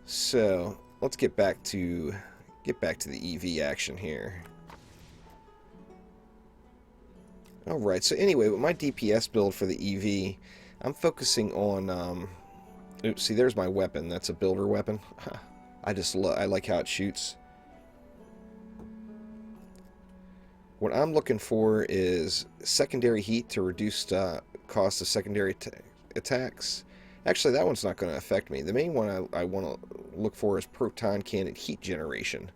So let's get back to the EV action here. All right. So anyway, with my DPS build for the EV, I'm focusing on. Oops, see, there's my weapon. That's a builder weapon. I like how it shoots. What I'm looking for is secondary heat to reduce cost of secondary attacks. Actually, that one's not going to affect me. The main one I want to look for is proton cannon heat generation.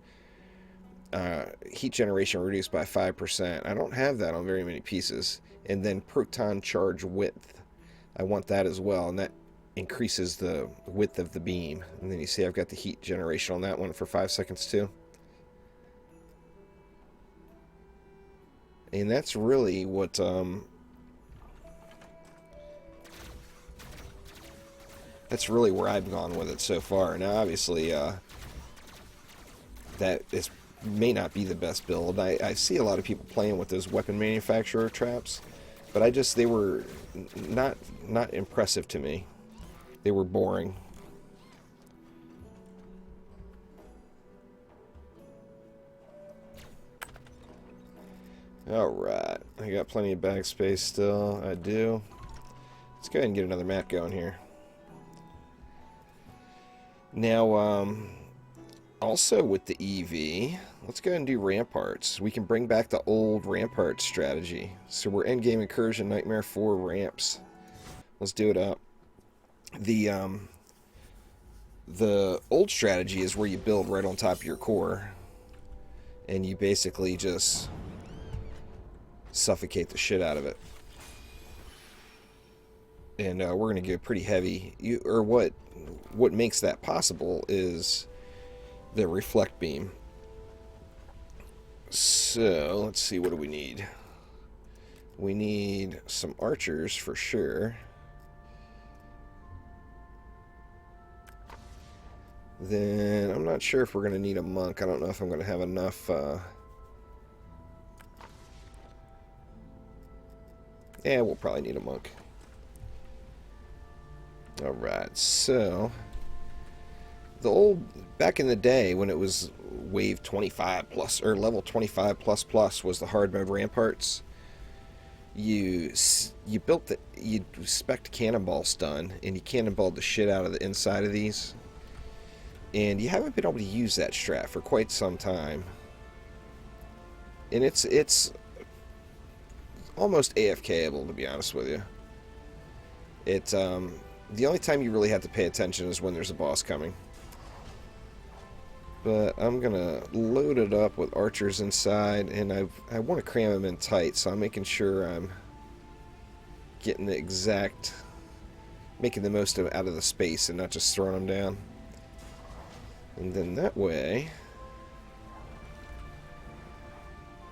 Heat generation reduced by 5%. I don't have that on very many pieces. And then proton charge width. I want that as well, and that increases the width of the beam. And then you see I've got the heat generation on that one for 5 seconds too. And that's really what that's really where I've gone with it so far. Now, obviously, that is may not be the best build. I see a lot of people playing with those weapon manufacturer traps, but they were not impressive to me. They were boring. Alright, I got plenty of bag space still. I do. Let's go ahead and get another map going here. Now, also with the EV, let's go ahead and do Ramparts. We can bring back the old Rampart strategy. So we're Endgame Incursion, Nightmare 4 ramps. Let's do it up. The old strategy is where you build right on top of your core, and you basically just suffocate the shit out of it. And we're going to get pretty heavy. What makes that possible is the reflect beam. So let's see, what do we need? We need some archers for sure. Then I'm not sure if we're going to need a monk. I don't know if I'm going to have enough. Yeah, we'll probably need a monk. Alright, so back in the day when it was wave 25 plus, or level 25 plus plus was the hard mode ramparts, you spec'd cannonball stun, and you cannonballed the shit out of the inside of these, and you haven't been able to use that strat for quite some time, and it's almost AFKable, to be honest with you. The only time you really have to pay attention is when there's a boss coming. But I'm gonna load it up with archers inside, and I want to cram them in tight, so I'm making sure I'm getting making the most out of the space and not just throwing them down. And then that way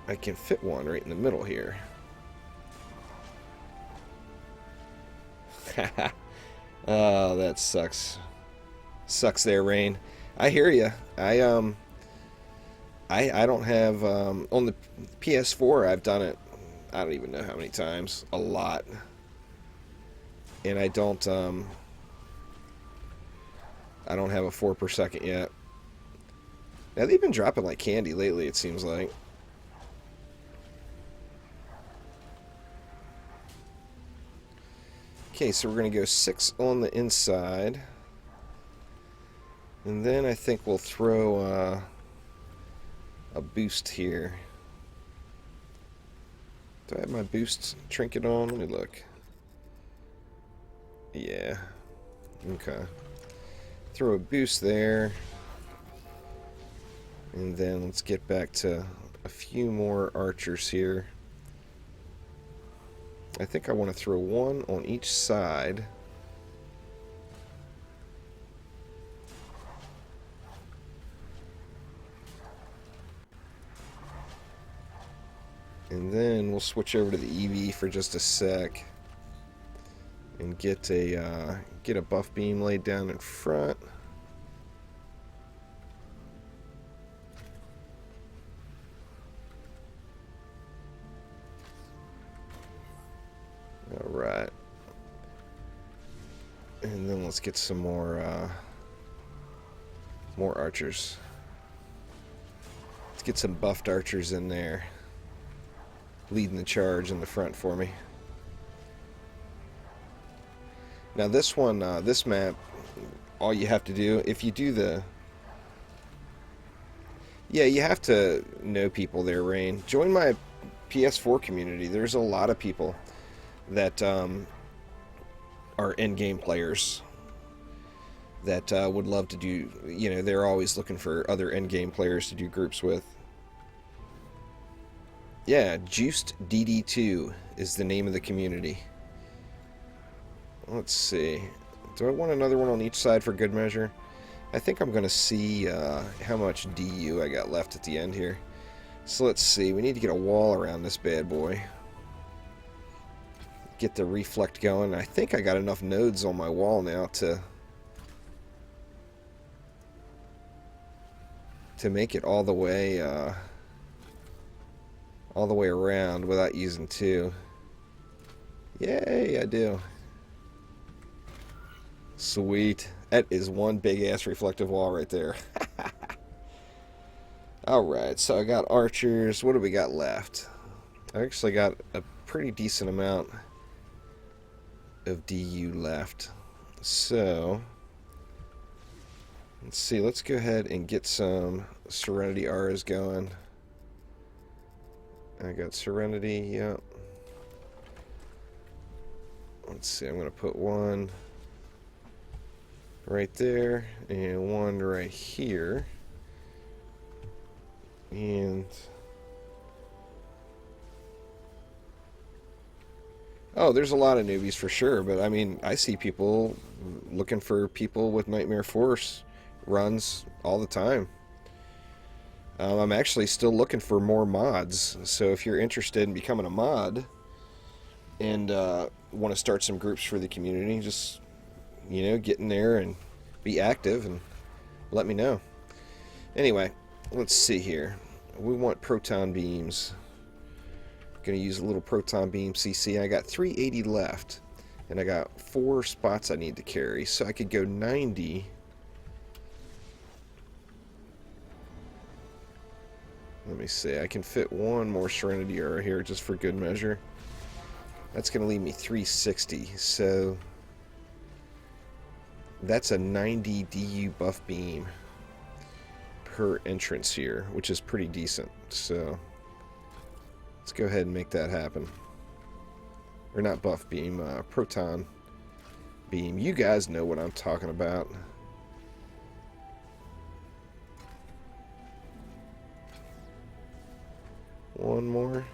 I can fit one right in the middle here. Oh, that sucks. Sucks there, Rain. I hear you. I don't have on the PS4. I've done it. I don't even know how many times. A lot. And I don't have a 4 per second yet. Now they've been dropping like candy lately, it seems like. Okay, so we're going to go 6 on the inside. And then I think we'll throw a boost here. Do I have my boost trinket on? Let me look. Yeah. Okay. Throw a boost there. And then let's get back to a few more archers here. I think I want to throw one on each side. And then we'll switch over to the EV for just a sec and get a buff beam laid down in front. Alright. And then let's get some more More archers. Let's get some buffed archers in there, leading the charge in the front for me. Now this one, this map, all you have to do, if you do the... Yeah, you have to know people there, Rain. Join my PS4 community. There's a lot of people that are endgame players that would love to do, you know, they're always looking for other endgame players to do groups with. Yeah, Juiced DD2 is the name of the community. Let's see. Do I want another one on each side for good measure? I think I'm going to see how much DU I got left at the end here. So let's see. We need to get a wall around this bad boy. Get the reflect going. I think I got enough nodes on my wall now to make it all the way around without using two. Yay, I do. Sweet. That is one big ass reflective wall right there. Alright, so I got archers. What do we got left? I actually got a pretty decent amount of DU left. So let's see, let's go ahead and get some Serenity R's going. I got Serenity, yep. Let's see, I'm going to put one right there and one right here. And oh, there's a lot of newbies for sure, but I mean, I see people looking for people with Nightmare Force runs all the time. I'm actually still looking for more mods, so if you're interested in becoming a mod and want to start some groups for the community, just, you know, get in there and be active and let me know. Anyway, let's see here. We want proton beams. Gonna use a little proton beam CC. I got 380 left, and I got 4 spots I need to carry, so I could go 90. Let me see. I can fit one more Serenity Aura here just for good measure. That's gonna leave me 360. So that's a 90 DU buff beam per entrance here, which is pretty decent. So let's go ahead and make that happen. Or not buff beam, proton beam. You guys know what I'm talking about. One more.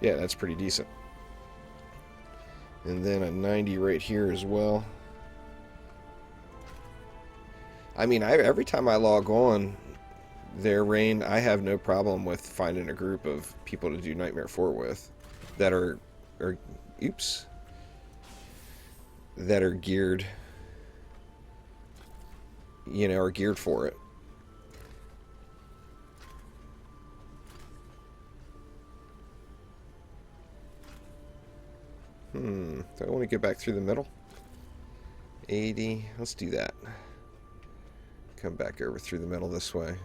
Yeah, that's pretty decent. And then a 90 right here as well. I mean, every time I log on there, Rain, I have no problem with finding a group of people to do Nightmare 4 with that are oops, that are geared, you know, are geared for it. Do I want to get back through the middle? 80, let's do that. Come back over through the middle this way.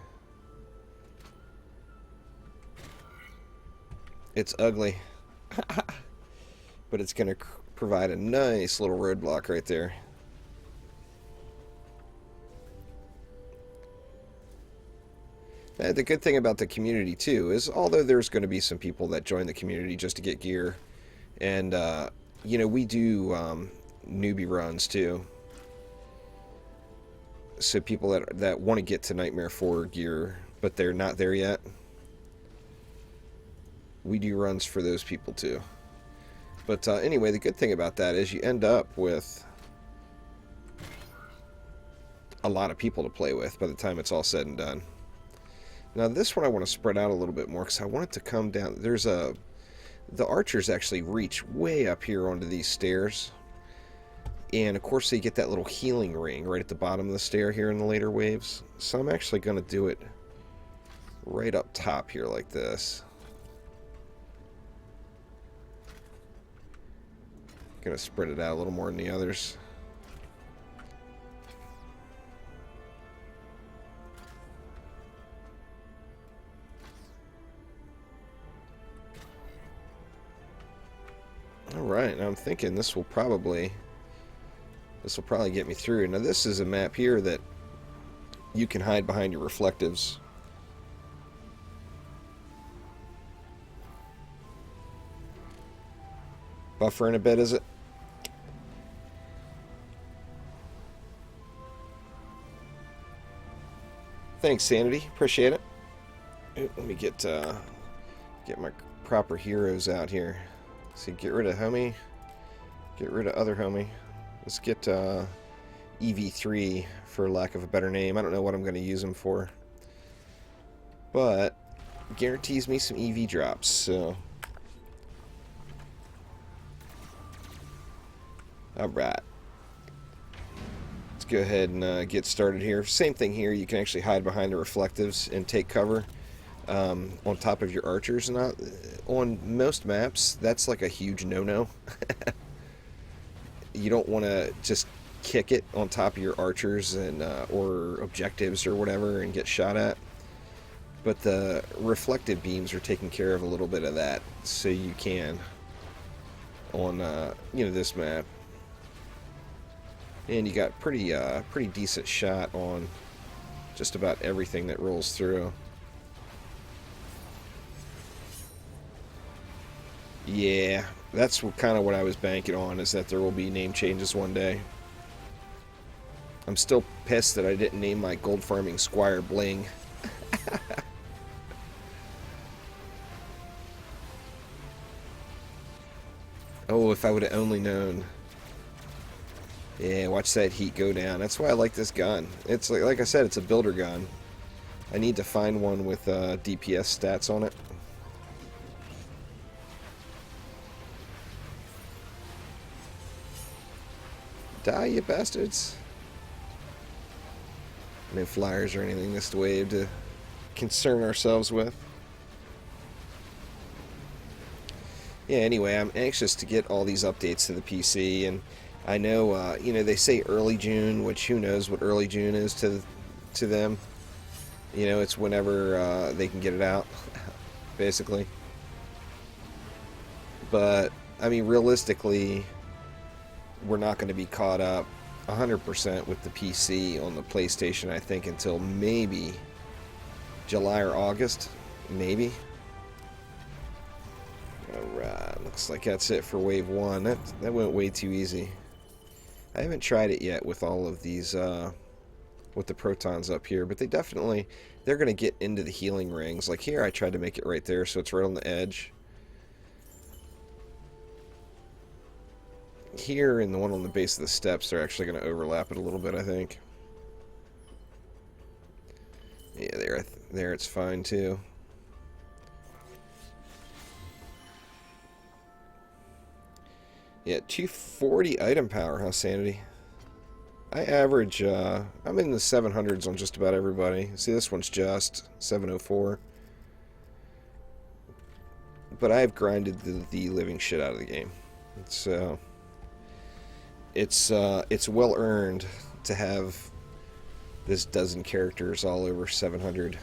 It's ugly. But it's going to provide a nice little roadblock right there. The good thing about the community too is, although there's going to be some people that join the community just to get gear, and you know, we do newbie runs too. So people that want to get to Nightmare 4 gear, but they're not there yet, we do runs for those people too. But anyway, the good thing about that is you end up with a lot of people to play with by the time it's all said and done. Now this one I want to spread out a little bit more because I want it to come down. There's the archers actually reach way up here onto these stairs. And of course they get that little healing ring right at the bottom of the stair here in the later waves. So I'm actually going to do it right up top here like this. Going to spread it out a little more than the others. Alright, now I'm thinking this will probably get me through. Now this is a map here that you can hide behind your reflectives. Buffering a bit, is it? Thanks, Sanity. Appreciate it. Let me get my proper heroes out here. See, get rid of homie. Get rid of other homie. Let's get EV3, for lack of a better name. I don't know what I'm going to use him for. But guarantees me some EV drops, so... Alright. Let's go ahead and get started here. Same thing here. You can actually hide behind the reflectives and take cover on top of your archers. Not on most maps, that's like a huge no-no. You don't want to just kick it on top of your archers and or objectives or whatever and get shot at. But the reflective beams are taking care of a little bit of that, so you can on this map. And you got pretty decent shot on just about everything that rolls through. Yeah, that's kind of what I was banking on, is that there will be name changes one day. I'm still pissed that I didn't name my gold farming squire Bling. Oh, if I would have only known. Yeah, watch that heat go down. That's why I like this gun. It's like I said, it's a builder gun. I need to find one with DPS stats on it. Die, you bastards. No flyers or anything this wave to concern ourselves with. Yeah, anyway, I'm anxious to get all these updates to the PC, and I know, they say early June, which who knows what early June is to them. It's whenever they can get it out, basically. But, I mean, realistically, we're not going to be caught up 100% with the PC on the PlayStation, I think, until maybe July or August. Maybe. Alright, looks like that's it for Wave 1. That went way too easy. I haven't tried it yet with all of these, with the protons up here, but they're going to get into the healing rings. Like here, I tried to make it right there, so it's right on the edge. Here, and the one on the base of the steps, they're actually going to overlap it a little bit, I think. Yeah, there it's fine, too. Yeah, 240 item power, huh, Sanity? I average, I'm in the 700s on just about everybody. See, this one's just 704. But I've grinded the living shit out of the game. It's well earned to have this dozen characters all over 700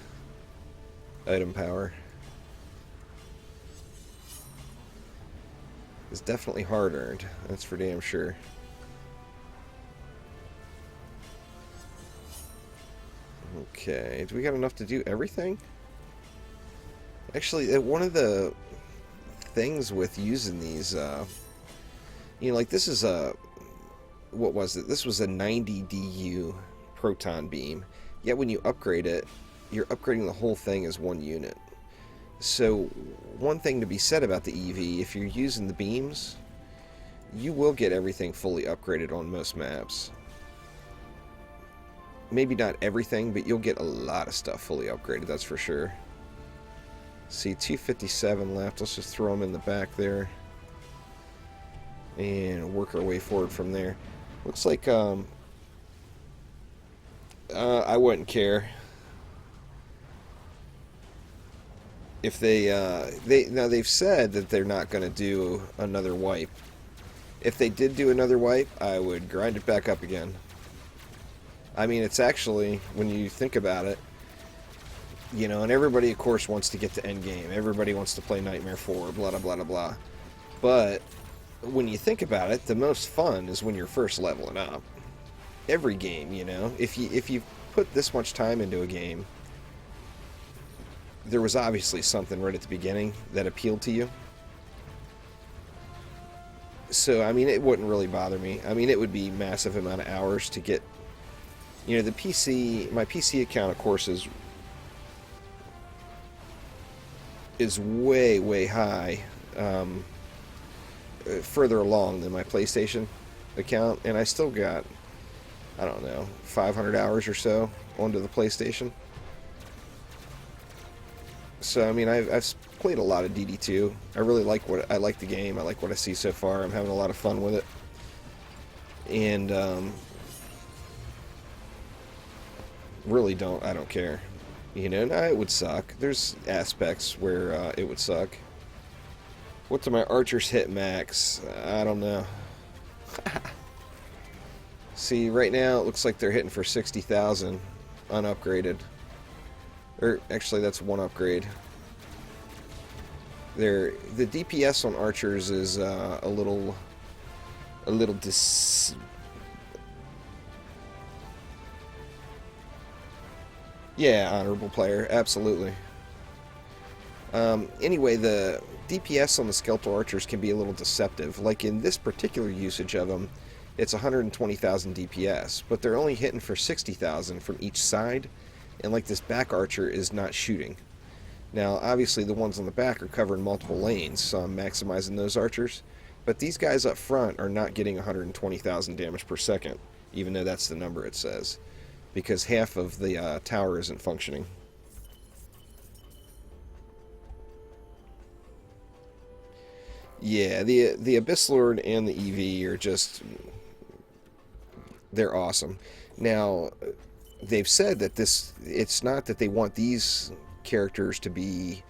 item power. It's definitely hard earned, that's for damn sure. Okay, do we got enough to do everything? Actually, one of the things with using these, like this is a, what was it? This was a 90 DU proton beam. Yet when you upgrade it, you're upgrading the whole thing as one unit. So one thing to be said about the EV, if you're using the beams, you will get everything fully upgraded on most maps. Maybe not everything, but you'll get a lot of stuff fully upgraded, that's for sure. See, 257 left. Let's just throw them in the back there and work our way forward from there. Looks like I wouldn't care if they've said that they're not going to do another wipe. If they did do another wipe, I would grind it back up again. I mean, it's actually, when you think about it, and everybody, of course, wants to get to endgame. Everybody wants to play Nightmare 4, blah, blah, blah, blah, blah. But when you think about it, the most fun is when you're first leveling up. Every game, you know, if you put this much time into a game, there was obviously something right at the beginning that appealed to you. So, I mean, it wouldn't really bother me. I mean, it would be massive amount of hours to get, you know, the PC, my PC account, of course, is way, way high, further along than my PlayStation account, and I still got, I don't know, 500 hours or so onto the PlayStation. So I mean, I've played a lot of DD2. I really like the game. I like what I see so far. I'm having a lot of fun with it, and really I don't care. You know, nah, it would suck. There's aspects where it would suck. What do my archers hit max? I don't know. See, right now it looks like they're hitting for 60,000 unupgraded. Or actually, that's one upgrade. The DPS on archers is a little Yeah, honorable player, absolutely. Anyway, the DPS on the skeletal archers can be a little deceptive. Like in this particular usage of them, it's 120,000 DPS, but they're only hitting for 60,000 from each side, and like this back archer is not shooting. Now, obviously the ones on the back are covering multiple lanes, so I'm maximizing those archers, but these guys up front are not getting 120,000 damage per second, even though that's the number it says, because half of the tower isn't functioning. Yeah, the Abyss Lord and the EV are just, they're awesome. Now, they've said that it's not that they want these characters to be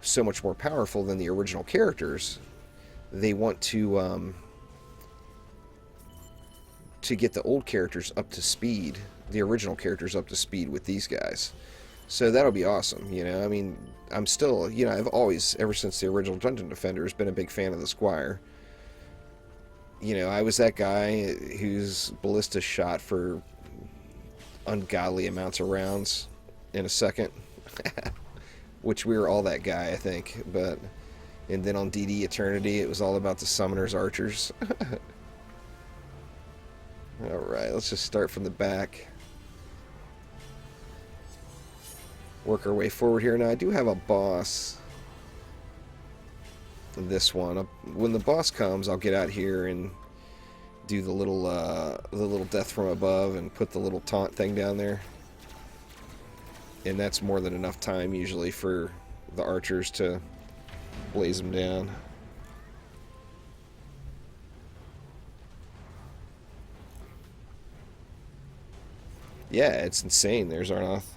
so much more powerful than the original characters. They want to get the old characters up to speed, the original characters up to speed with these guys. So that'll be awesome, you know. I mean, I'm still, you know, I've always, ever since the original Dungeon Defenders, been a big fan of the Squire. You know, I was that guy whose ballista shot for ungodly amounts of rounds in a second. Which we were all that guy, I think. But, and then on DD Eternity, it was all about the Summoner's Archers. Alright, let's just start from the back. Work our way forward here. Now, I do have a boss. This one. When the boss comes, I'll get out here and do the little death from above and put the little taunt thing down there. And that's more than enough time, usually, for the archers to blaze them down. Yeah, it's insane. There's Arnoth.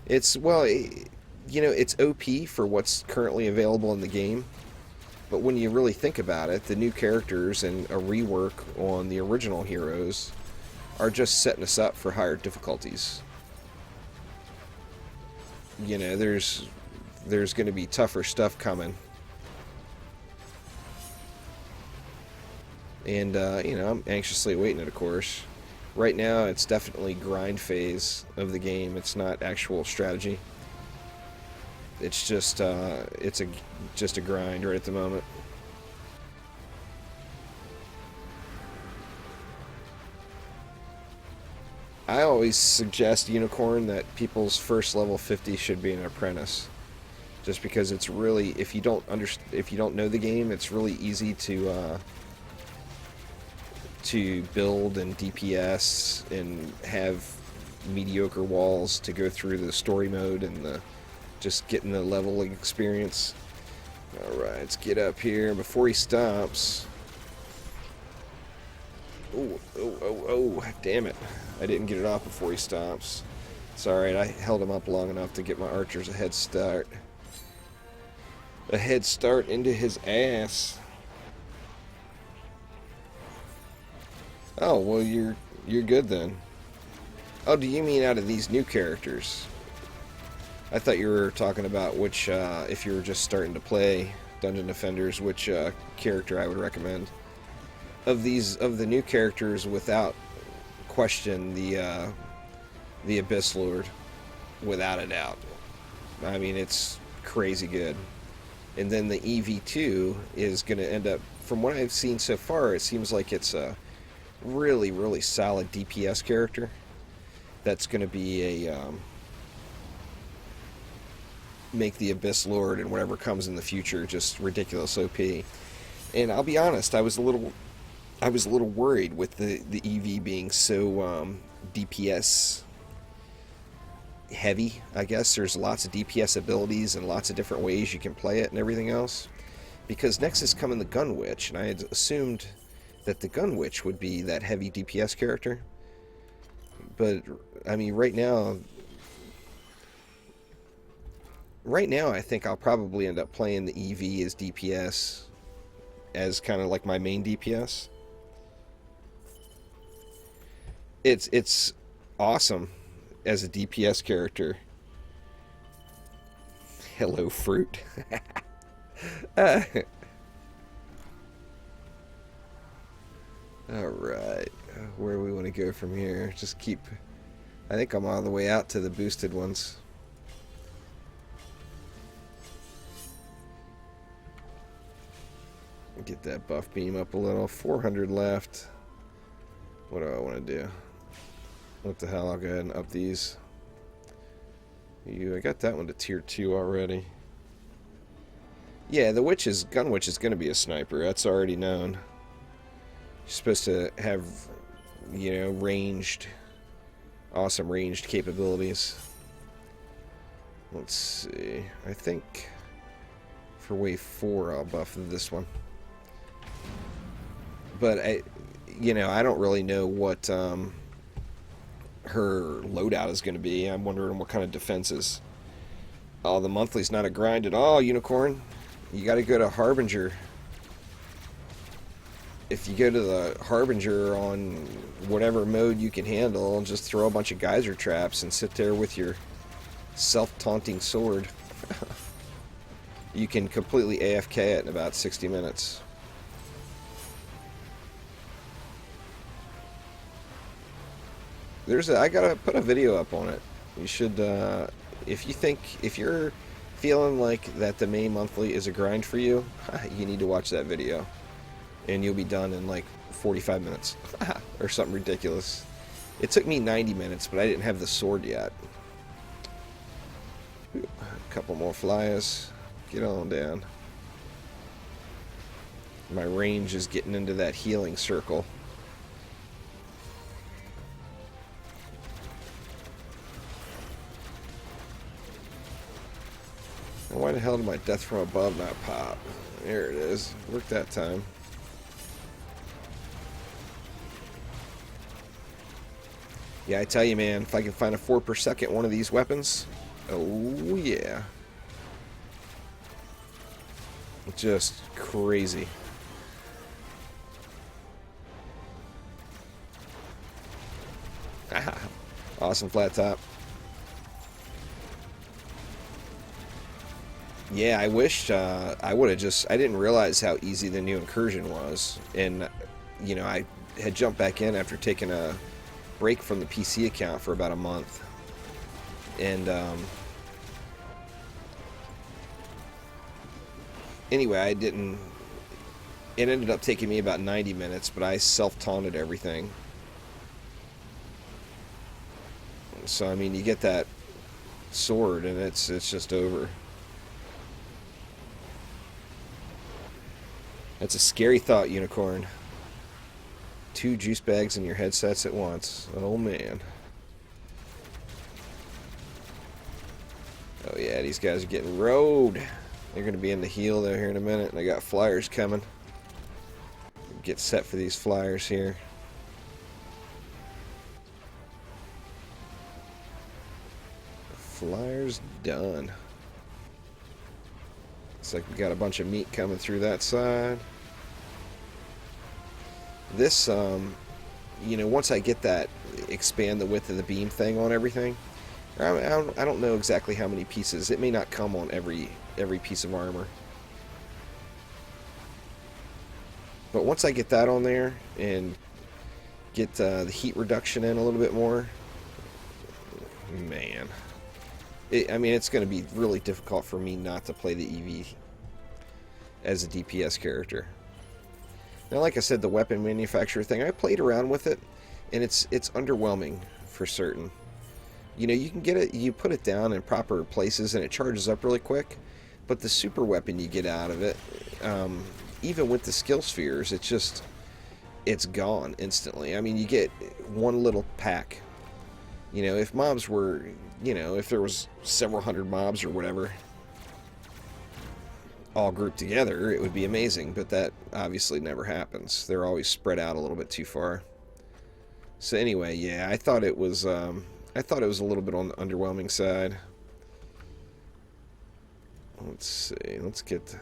It's, well, you know, it's OP for what's currently available in the game. But when you really think about it, the new characters and a rework on the original heroes are just setting us up for higher difficulties. You know, there's going to be tougher stuff coming. And, you know, I'm anxiously awaiting it, of course. Right now, it's definitely grind phase of the game. It's not actual strategy. It's just, just a grind right at the moment. I always suggest Unicorn that people's first level 50 should be an apprentice, just because it's really, if you don't know the game, it's really easy to build and DPS and have mediocre walls to go through the story mode and just getting the leveling experience. Alright, let's get up here before he stops. Oh, damn it. I didn't get it off before he stops. It's alright, I held him up long enough to get my archers a head start. A head start into his ass. Oh, well, you're good then. Oh, do you mean out of these new characters? I thought you were talking about which, if you were just starting to play Dungeon Defenders, which character I would recommend. Of the new characters, without question, the Abyss Lord, without a doubt. I mean, it's crazy good. And then the EV2 is going to end up, from what I've seen so far, it seems like it's a really, really solid DPS character. That's going to be a make the Abyss Lord and whatever comes in the future just ridiculous OP. And I'll be honest, I was a little worried with the EV being so DPS heavy. I guess there's lots of DPS abilities and lots of different ways you can play it and everything else. Because next is coming the Gun Witch, and I had assumed that the Gun Witch would be that heavy DPS character. But I mean, right now I think I'll probably end up playing the EV as DPS, as kind of like my main DPS. It's awesome as a DPS character. Hello, fruit. Alright, where do we want to go from here? Just keep... I think I'm all the way out to the boosted ones. Get that buff beam up a little. 400 left. What do I want to do? What the hell, I'll go ahead and up these. I got that one to tier 2 already. Yeah, the Gun Witch is going to be a sniper. That's already known. She's supposed to have, you know, awesome ranged capabilities. Let's see. I think for wave 4 I'll buff this one. But I don't really know what her loadout is going to be. I'm wondering what kind of defenses. Oh, the monthly's not a grind at all, Unicorn. You got to go to Harbinger. If you go to the Harbinger on whatever mode you can handle, just throw a bunch of geyser traps and sit there with your self-taunting sword. You can completely AFK it in about 60 minutes. I gotta put a video up on it. You should, if you're feeling like that the main monthly is a grind for you, you need to watch that video. And you'll be done in like 45 minutes. Or something ridiculous. It took me 90 minutes, but I didn't have the sword yet. A couple more flyers. Get on down. My range is getting into that healing circle. Why the hell did my death from above not pop? There it is. Worked that time. Yeah, I tell you, man, if I can find a 4 per second one of these weapons, oh yeah. Just crazy. Awesome flat top. Yeah, I wished I would have I didn't realize how easy the new Incursion was. And, you know, I had jumped back in after taking a break from the PC account for about a month. And, anyway, it ended up taking me about 90 minutes, but I self-taunted everything. So, I mean, you get that sword and it's just over. That's a scary thought, Unicorn. 2 juice bags in your headsets at once. Oh, man. Oh, yeah, these guys are getting rode. They're going to be in the heal, though, here in a minute. And I got flyers coming. Get set for these flyers here. Flyers done. Looks like we got a bunch of meat coming through that side. This, you know, once I get that expand the width of the beam thing on everything, I don't know exactly how many pieces. It may not come on every piece of armor. But once I get that on there and get the heat reduction in a little bit more, man, I mean, it's going to be really difficult for me not to play the EV as a DPS character. Now, like I said, the weapon manufacturer thing, I played around with it, and it's underwhelming for certain. You know, you can get it, you put it down in proper places, and it charges up really quick. But the super weapon you get out of it, even with the skill spheres, it's gone instantly. I mean, you get one little pack. You know, if mobs were, you know, if there was several hundred mobs or whatever all grouped together, it would be amazing, but that obviously never happens. They're always spread out a little bit too far. So anyway, yeah, I thought it was a little bit on the underwhelming side. Let's see, let's get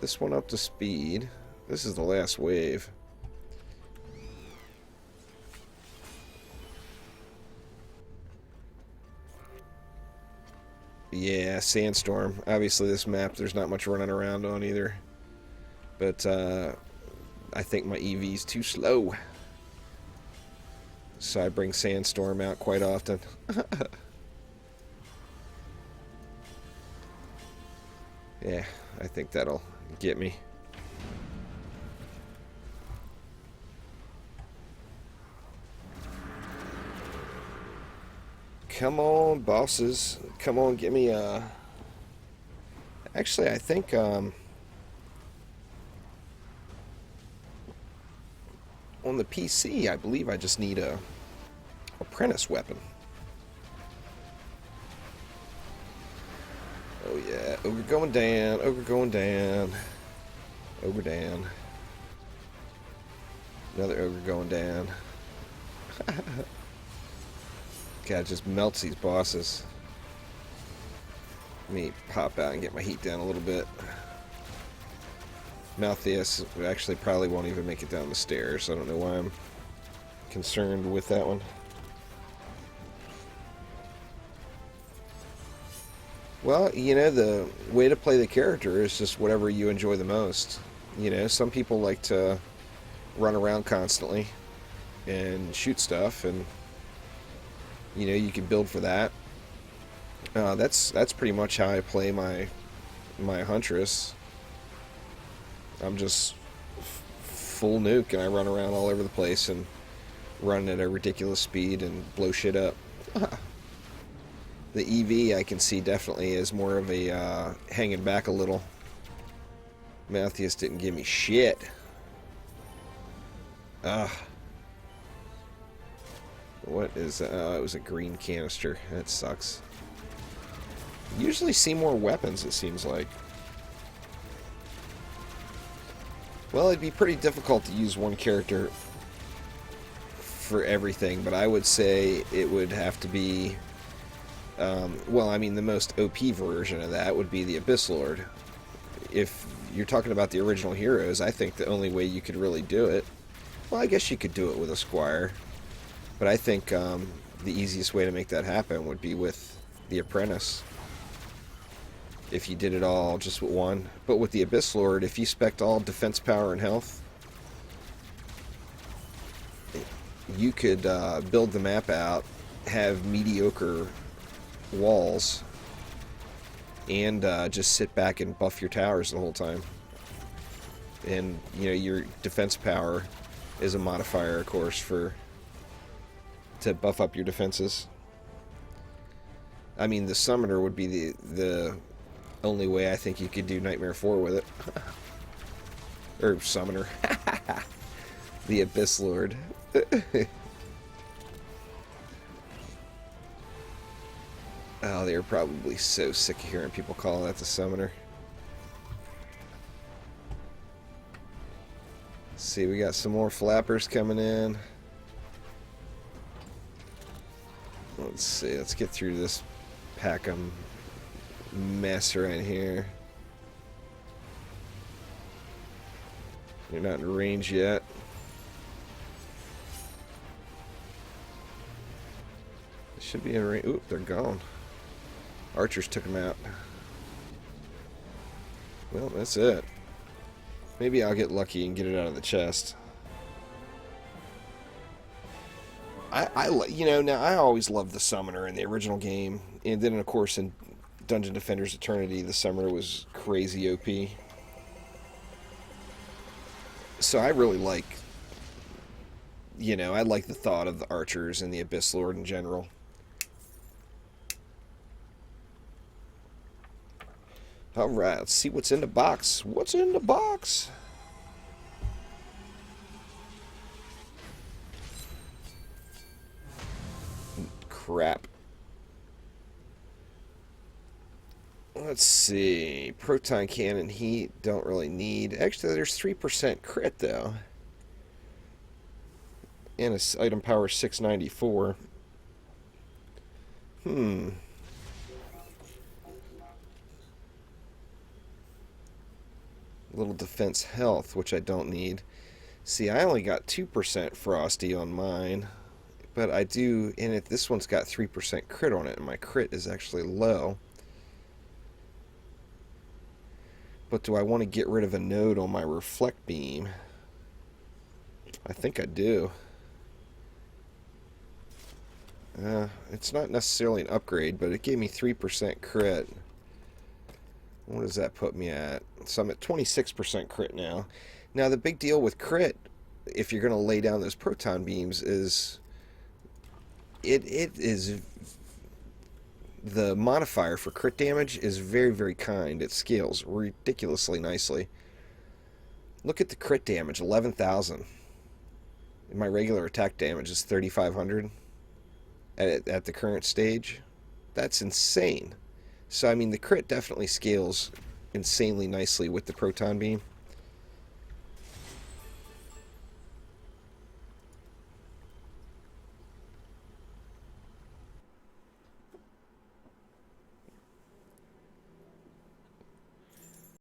this one up to speed. This is the last wave. Yeah, Sandstorm. Obviously, this map, there's not much running around on either. But I think my EV's too slow. So I bring Sandstorm out quite often. Yeah, I think that'll get me. Come on, bosses. Come on, give me a... Actually, I think, on the PC, I believe I just need a apprentice weapon. Oh yeah, ogre going down, ogre going down, ogre down. Another ogre going down. God, just melts these bosses. Let me pop out and get my heat down a little bit. Malthias actually probably won't even make it down the stairs. I don't know why I'm concerned with that one. Well, you know, the way to play the character is just whatever you enjoy the most. You know, some people like to run around constantly and shoot stuff, and you know, you can build for that. That's pretty much how I play my Huntress. I'm just full nuke, and I run around all over the place and run at a ridiculous speed and blow shit up. The EV I can see definitely is more of a hanging back a little. Malthias didn't give me shit. What is that? It was a green canister. That sucks. Usually see more weapons, it seems like. Well, it'd be pretty difficult to use one character for everything, but I would say it would have to be... well, I mean, the most OP version of that would be the Abyss Lord. If you're talking about the original heroes, I think the only way you could really do it... Well, I guess you could do it with a Squire. But I think the easiest way to make that happen would be with the Apprentice. If you did it all just with one. But with the Abyss Lord, if you spec'd all defense, power, and health, you could build the map out, have mediocre walls, and just sit back and buff your towers the whole time. And, you know, your defense power is a modifier, of course, to buff up your defenses. I mean, the Summoner would be the only way I think you could do Nightmare 4 with it. Or Summoner. The Abyss Lord. Oh, they're probably so sick of hearing people call that the Summoner. Let's see, we got some more flappers coming in. Let's see, let's get through this pack of mess right here. You're not in range yet. They should be in range. Oop, they're gone. Archers took them out. Well, that's it. Maybe I'll get lucky and get it out of the chest. Now I always loved the Summoner in the original game, and then of course in Dungeon Defenders Eternity, the Summoner was crazy OP. So I really like, I like the thought of the archers and the Abyss Lord in general. All right, let's see what's in the box. What's in the box? Crap. Let's see. Proton cannon heat, don't really need. Actually, there's 3% crit, though. And its item power 694. Little defense health, which I don't need. See, I only got 2% frosty on mine. But I do, and this one's got 3% crit on it, and my crit is actually low. But do I want to get rid of a node on my reflect beam? I think I do. It's not necessarily an upgrade, but it gave me 3% crit. What does that put me at? So I'm at 26% crit now. Now, the big deal with crit, if you're going to lay down those proton beams, is it is the modifier for crit damage is very, very kind. It scales ridiculously nicely. Look at the crit damage, 11,000. My regular attack damage is 3,500 at the current stage. That's insane. So, I mean, the crit definitely scales insanely nicely with the proton beam.